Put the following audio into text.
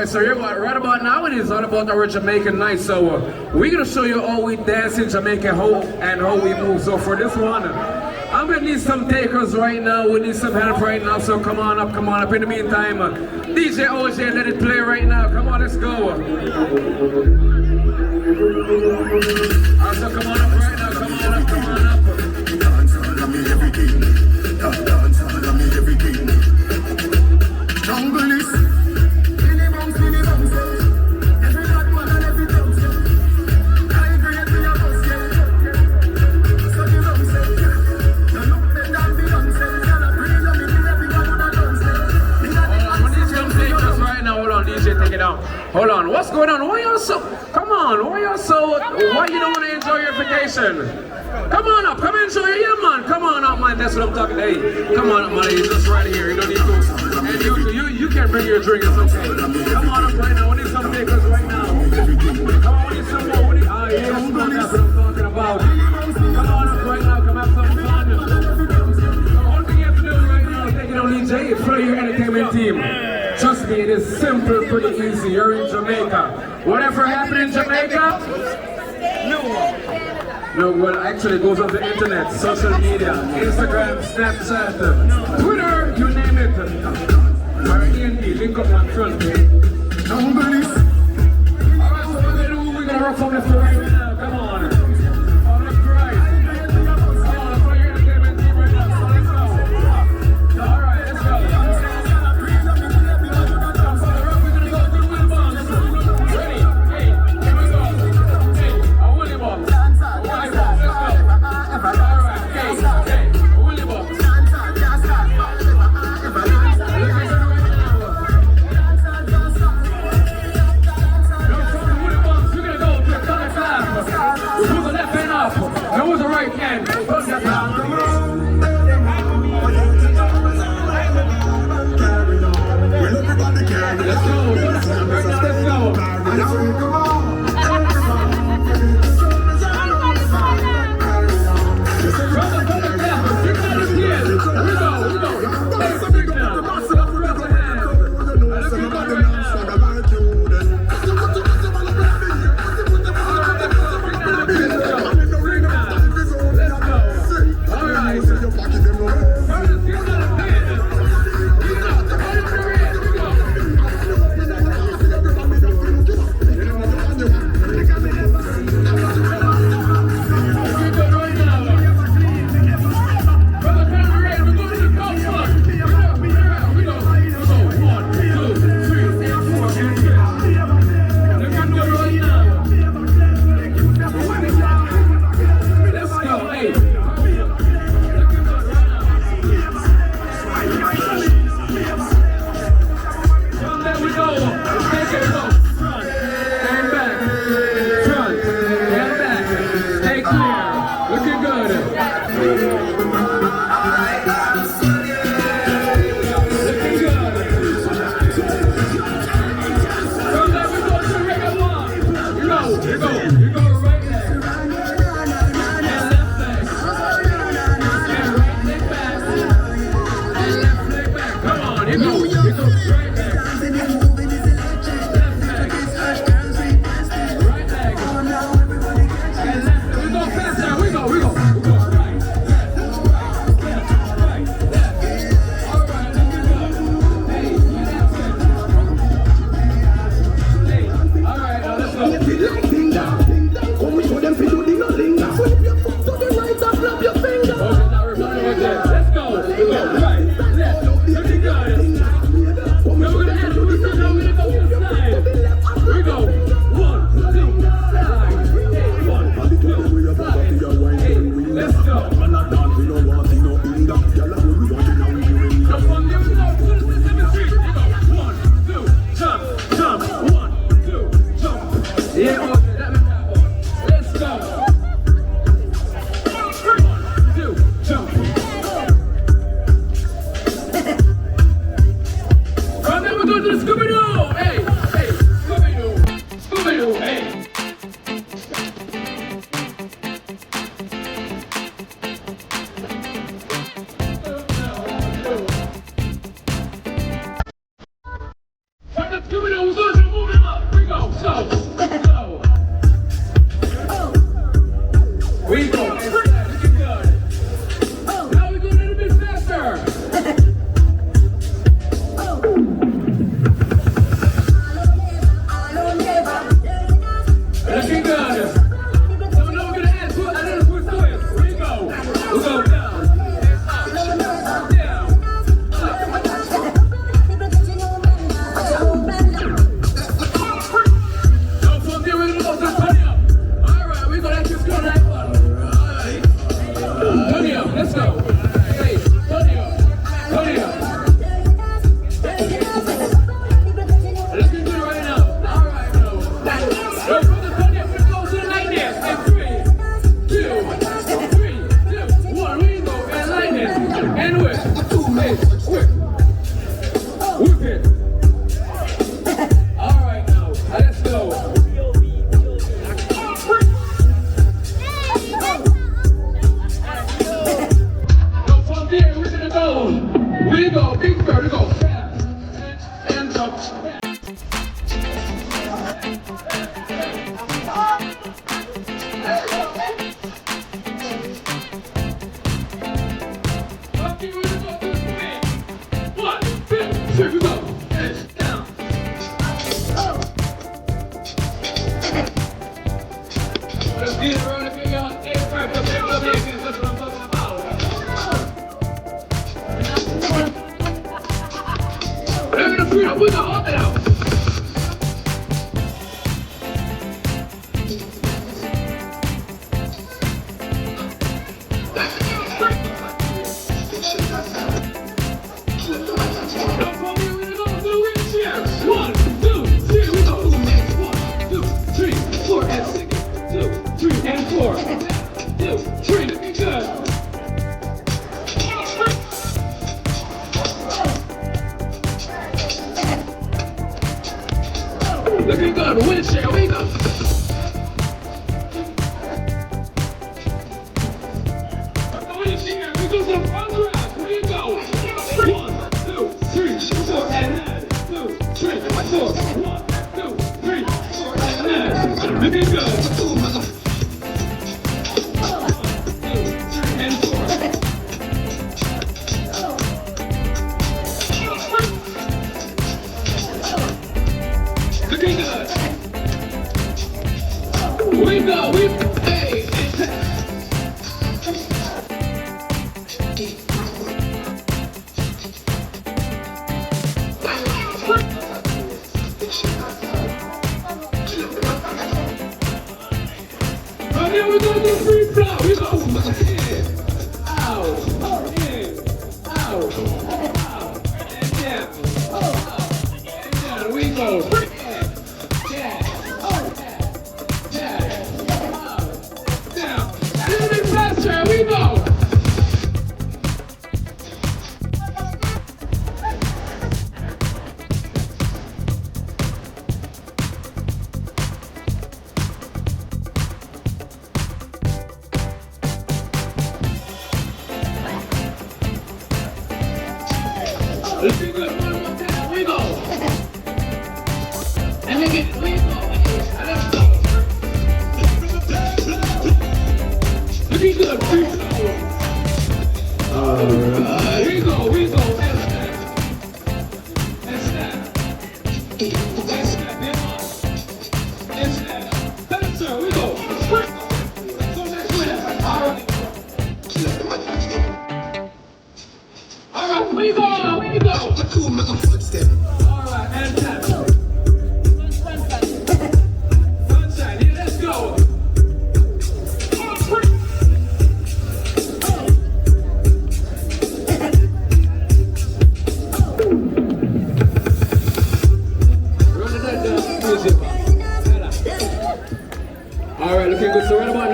Alright, so right about now it is all about our Jamaican night. So we're gonna show you how we dance in Jamaica and how we move. So for this one, I'm gonna need some takers right now. We need some help right now. So come on up, come on up. In the meantime, DJ OJ, let it play right now. Come on, let's go. Alright, so come on up right now. Come on up, come on up. Dance all of me everything. Dance all of me everything. Jungle is Billy Bounce, every bad man and every bounce. I agree with your boss, yeah. So the bounce, yeah. You look better than the bounce, yeah. And I bring them in everyone with a bounce, yeah. Hold on, these young takers right now. Hold on, DJ, take it down. Hold on, what's going on? Why you so? Come on, why you so? Why you don't want to enjoy your vacation? Come on up, come enjoy it, yeah man. Come on up, man. That's what I'm talking. Hey, come on up, man. He's just right here. You don't need to. And you can bring your drink. It's okay. Come on up right now. We need some takers right now. Come on, we need some more. Yes, man, that's what I'm talking about. Come on up right now. Come have some fun. So all thing you have to do right now is take it on DJ, play your entertainment team. Trust me, it is simple, pretty easy. You're in Jamaica. Whatever happened in Jamaica? No, well, actually it goes on the internet, social media, Instagram, Snapchat, Twitter, you name it. R&D, link up on front. Alright, so we're gonna rock from left to right now. Come on. Left to right. Come on, let's play your entertainment team right now. So let's go. Alright, let's go. We're gonna go to the Willy Bombs. Ready? Hey, here we go. Hey, a Willy Bombs. Scooby-Doo, Looking good, wheelchair, we go. Wheelchair, we go some fun round, we go. 1, 2, 3, 4, and 9. 2, 3, 4. 1, 2, 3, 4, and 9. Looking good. 1, 2, 3, and 4. Looking good. We go, hey. Okay, we're gonna do freestyle. We go in, out, in, out, and down, and down. We go. We go. Let's do good one more time. We go. And again, we go. Let's go. Looking good. Alright, we go. And snap. That's sir, we go. So next minute. Alright, we go. Alright, and tap. Sunshine, yeah, let's go. Alright, looking good. So right about